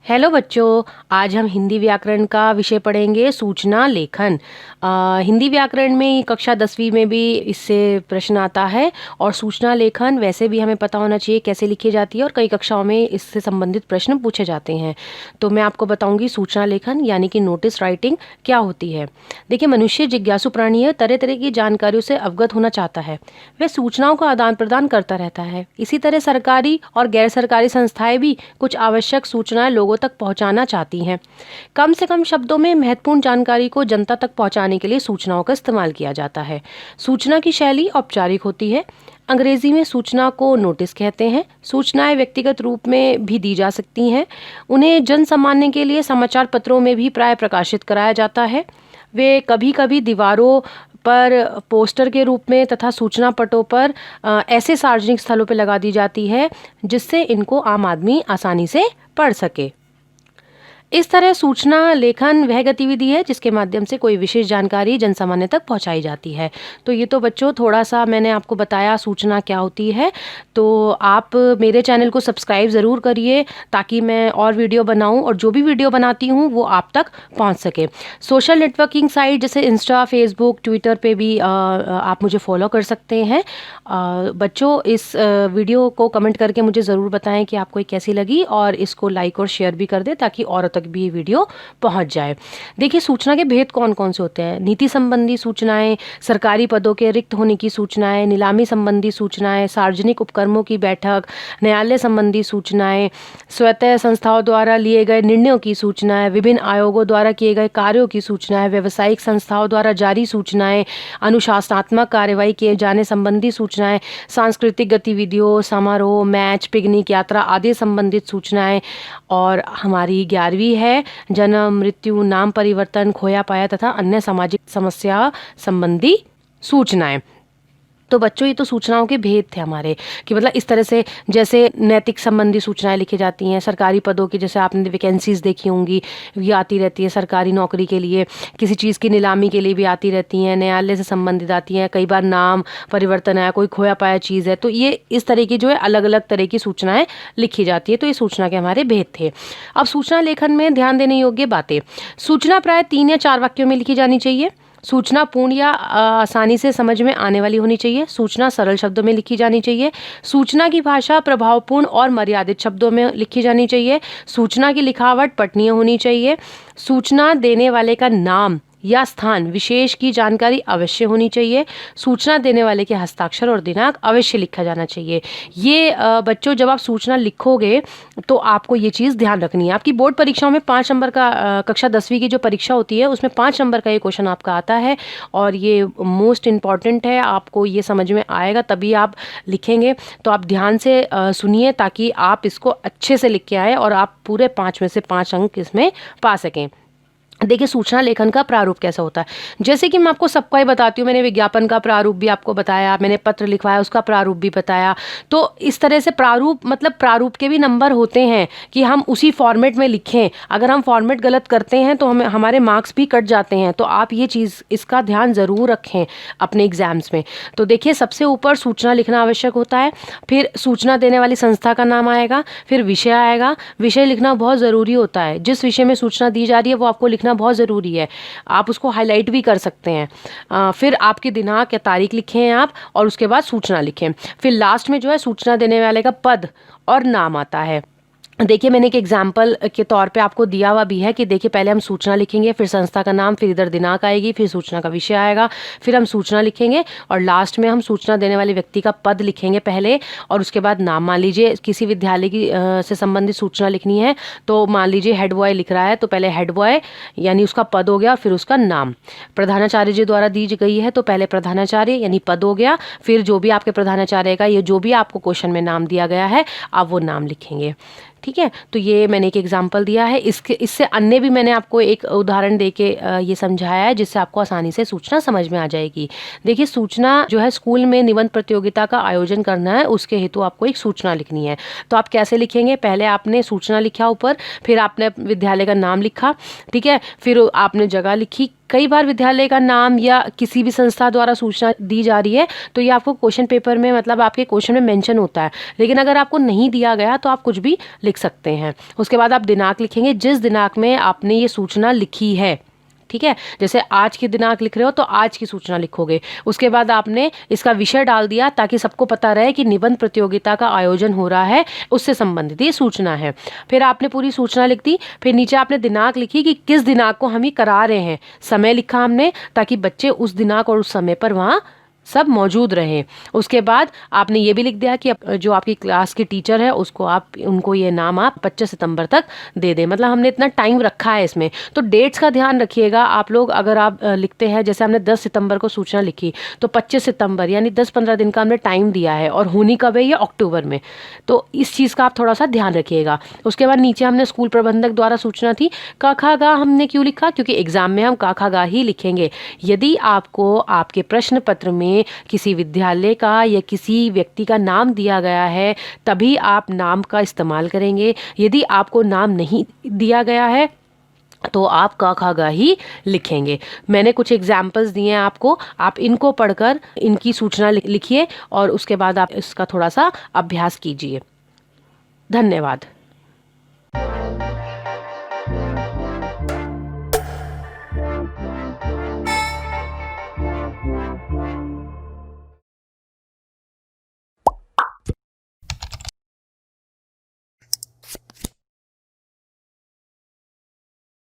Hello बच्चों, आज हम हिंदी व्याकरण का विषय पढ़ेंगे सूचना लेखन। हिंदी व्याकरण में कक्षा 10वीं में भी इससे प्रश्न आता है और सूचना लेखन वैसे भी हमें पता होना चाहिए कैसे लिखी जाती है और कई कक्षाओं में इससे संबंधित प्रश्न पूछे जाते हैं। तो मैं आपको बताऊंगी सूचना लेखन यानी कि नोटिस राइटिंग क्या होती है। देखिए, मनुष्य जिज्ञासु प्राणी है, तरह तरह की जानकारियों से अवगत होना चाहता है। वह सूचनाओं का आदान प्रदान करता रहता है। इसी तरह सरकारी और गैर सरकारी संस्थाएं भी कुछ आवश्यक सूचनाएं लोगों तक पहुंचाना चाहती हैं। कम से कम शब्दों में महत्वपूर्ण जानकारी को जनता तक पहुंचाने के लिए सूचनाओं का इस्तेमाल किया जाता है। सूचना की शैली औपचारिक होती है। अंग्रेजी में सूचना को नोटिस कहते हैं। सूचनाएं व्यक्तिगत रूप में भी दी जा सकती हैं। उन्हें जन सामान्य के लिए समाचार पत्रों में भी प्राय प्रकाशित कराया जाता है। वे कभी कभी दीवारों पर पोस्टर के रूप में तथा सूचना पटों पर ऐसे सार्वजनिक स्थलों पर लगा दी जाती है जिससे इनको आम आदमी आसानी से पढ़ सके। इस तरह सूचना लेखन वह गतिविधि है जिसके माध्यम से कोई विशेष जानकारी जनसामान्य तक पहुंचाई जाती है। तो ये तो बच्चों थोड़ा सा मैंने आपको बताया सूचना क्या होती है। तो आप मेरे चैनल को सब्सक्राइब ज़रूर करिए ताकि मैं और वीडियो बनाऊं और जो भी वीडियो बनाती हूं वो आप तक पहुंच सके। सोशल नेटवर्किंग साइट जैसे इंस्टा, फेसबुक, ट्विटर पे भी आप मुझे फॉलो कर सकते हैं। बच्चों, इस वीडियो को कमेंट करके मुझे ज़रूर बताएं कि आपको ये कैसी लगी और इसको लाइक और शेयर भी कर दें ताकि औरों तक भी ये वीडियो पहुंच जाए। देखिए, सूचना के भेद कौन कौन से होते हैं। नीति संबंधी सूचनाएं, सरकारी पदों के रिक्त होने की सूचनाएं, नीलामी संबंधी सूचनाएं, सार्वजनिक उपक्रमों की बैठक, न्यायालय संबंधी सूचनाएं, स्वतः संस्थाओं द्वारा लिए गए निर्णयों की सूचनाएं, विभिन्न आयोगों द्वारा किए गए कार्यों की सूचनाएं, व्यावसायिक संस्थाओं द्वारा जारी सूचनाएं, अनुशासनात्मक कार्रवाई किए जाने संबंधी सूचनाएं, सांस्कृतिक गतिविधियों, समारोह, मैच, पिकनिक, यात्रा आदि संबंधित सूचनाएं। और हमारी 11वीं है जन्म, मृत्यु, नाम परिवर्तन, खोया पाया तथा अन्य सामाजिक समस्या संबंधी सूचनाएं। तो बच्चों, ये तो सूचनाओं के भेद थे हमारे कि मतलब इस तरह से जैसे नैतिक संबंधी सूचनाएं लिखी जाती हैं। सरकारी पदों की जैसे आपने वैकेंसीज देखी होंगी, ये आती रहती है सरकारी नौकरी के लिए। किसी चीज़ की नीलामी के लिए भी आती रहती हैं। न्यायालय से संबंधित आती हैं। कई बार नाम परिवर्तन है, कोई खोया पाया चीज़ है, तो ये इस तरह की जो है अलग अलग तरह की सूचनाएं लिखी जाती है। तो ये सूचना के हमारे भेद थे। अब सूचना लेखन में ध्यान देने योग्य बातें। सूचना प्राय 3 या 4 वाक्यों में लिखी जानी चाहिए। सूचना पूर्ण या आसानी से समझ में आने वाली होनी चाहिए। सूचना सरल शब्दों में लिखी जानी चाहिए। सूचना की भाषा प्रभावपूर्ण और मर्यादित शब्दों में लिखी जानी चाहिए। सूचना की लिखावट पठनीय होनी चाहिए। सूचना देने वाले का नाम या स्थान विशेष की जानकारी अवश्य होनी चाहिए। सूचना देने वाले के हस्ताक्षर और दिनांक अवश्य लिखा जाना चाहिए। ये बच्चों, जब आप सूचना लिखोगे तो आपको ये चीज़ ध्यान रखनी है। आपकी बोर्ड परीक्षाओं में 5 नंबर का कक्षा 10वीं की जो परीक्षा होती है उसमें 5 नंबर का ये क्वेश्चन आपका आता है और ये मोस्ट इम्पॉर्टेंट है। आपको ये समझ में आएगा तभी आप लिखेंगे। तो आप ध्यान से सुनिए ताकि आप इसको अच्छे से लिख के आए और आप पूरे 5 में से 5 अंक इसमें पा सकें। देखिए, सूचना लेखन का प्रारूप कैसा होता है। जैसे कि मैं आपको सबका ही बताती हूँ, मैंने विज्ञापन का प्रारूप भी आपको बताया, मैंने पत्र लिखवाया उसका प्रारूप भी बताया। तो इस तरह से प्रारूप मतलब प्रारूप के भी नंबर होते हैं कि हम उसी फॉर्मेट में लिखें। अगर हम फॉर्मेट गलत करते हैं तो हमारे मार्क्स भी कट जाते हैं। तो आप ये चीज़ इसका ध्यान ज़रूर रखें अपने एग्जाम्स में। तो देखिए, सबसे ऊपर सूचना लिखना आवश्यक होता है। फिर सूचना देने वाली संस्था का नाम आएगा, फिर विषय आएगा। विषय लिखना बहुत ज़रूरी होता है। जिस विषय में सूचना दी जा रही है वो आपको लिखना बहुत ज़रूरी है। आप उसको हाईलाइट भी कर सकते हैं। फिर आपके दिनांक या तारीख लिखें आप और उसके बाद सूचना लिखें। फिर लास्ट में जो है सूचना देने वाले का पद और नाम आता है। देखिए, मैंने एक एग्जाम्पल के तौर पे आपको दिया हुआ भी है कि देखिए, पहले हम सूचना लिखेंगे, फिर संस्था का नाम, फिर इधर दिनांक आएगी, फिर सूचना का विषय आएगा, फिर हम सूचना लिखेंगे और लास्ट में हम सूचना देने वाले व्यक्ति का पद लिखेंगे पहले और उसके बाद नाम। मान लीजिए किसी विद्यालय की से संबंधित सूचना लिखनी है तो मान लीजिए हेड बॉय लिख रहा है तो पहले हेड बॉय यानी उसका पद हो गया, फिर उसका नाम। प्रधानाचार्य जी द्वारा दी गई है तो पहले प्रधानाचार्य यानी पद हो गया, फिर जो भी आपके प्रधानाचार्य का ये जो भी आपको क्वेश्चन में नाम दिया गया है आप वो नाम लिखेंगे। ठीक है, तो ये मैंने एक एग्जाम्पल दिया है। इससे अन्य भी मैंने आपको एक उदाहरण देके ये समझाया है जिससे आपको आसानी से सूचना समझ में आ जाएगी। देखिए, सूचना जो है स्कूल में निबंध प्रतियोगिता का आयोजन करना है, उसके हेतु आपको एक सूचना लिखनी है। तो आप कैसे लिखेंगे? पहले आपने सूचना लिखा ऊपर, फिर आपने विद्यालय का नाम लिखा, ठीक है, फिर आपने जगह लिखी कई बार विद्यालय का नाम या किसी भी संस्था द्वारा सूचना दी जा रही है तो ये आपको क्वेश्चन पेपर में, मतलब आपके क्वेश्चन में मेंशन होता है। लेकिन अगर आपको नहीं दिया गया तो आप कुछ भी लिख सकते हैं। उसके बाद आप दिनांक लिखेंगे, जिस दिनांक में आपने ये सूचना लिखी है। ठीक है, जैसे आज की दिनांक लिख रहे हो तो आज की सूचना लिखोगे। उसके बाद आपने इसका विषय डाल दिया ताकि सबको पता रहे कि निबंध प्रतियोगिता का आयोजन हो रहा है, उससे संबंधित ये सूचना है। फिर आपने पूरी सूचना लिख दी, फिर नीचे आपने दिनांक लिखी कि किस दिनांक को हम ये करा रहे हैं, समय लिखा हमने ताकि बच्चे उस दिनांक और उस समय पर वहाँ सब मौजूद रहे। उसके बाद आपने ये भी लिख दिया कि जो आपकी क्लास की टीचर है उसको आप, उनको ये नाम आप 25 सितंबर तक दे दें। मतलब हमने इतना टाइम रखा है इसमें, तो डेट्स का ध्यान रखिएगा आप लोग। अगर आप लिखते हैं, जैसे हमने 10 सितंबर को सूचना लिखी तो 25 सितंबर यानी 10-15 दिन का हमने टाइम दिया है, और होनी कब है, ये अक्टूबर में। तो इस चीज़ का आप थोड़ा सा ध्यान रखिएगा। उसके बाद नीचे हमने स्कूल प्रबंधक द्वारा सूचना थी, क ख ग हमने क्यों लिखा, क्योंकि एग्जाम में हम क ख ग ही लिखेंगे। यदि आपको आपके प्रश्न पत्र में किसी विद्यालय का या किसी व्यक्ति का नाम दिया गया है तभी आप नाम का इस्तेमाल करेंगे। यदि आपको नाम नहीं दिया गया है तो आप क ख ग ही लिखेंगे। मैंने कुछ एग्जाम्पल्स दिए हैं आपको, आप इनको पढ़कर इनकी सूचना लिखिए और उसके बाद आप इसका थोड़ा सा अभ्यास कीजिए। धन्यवाद।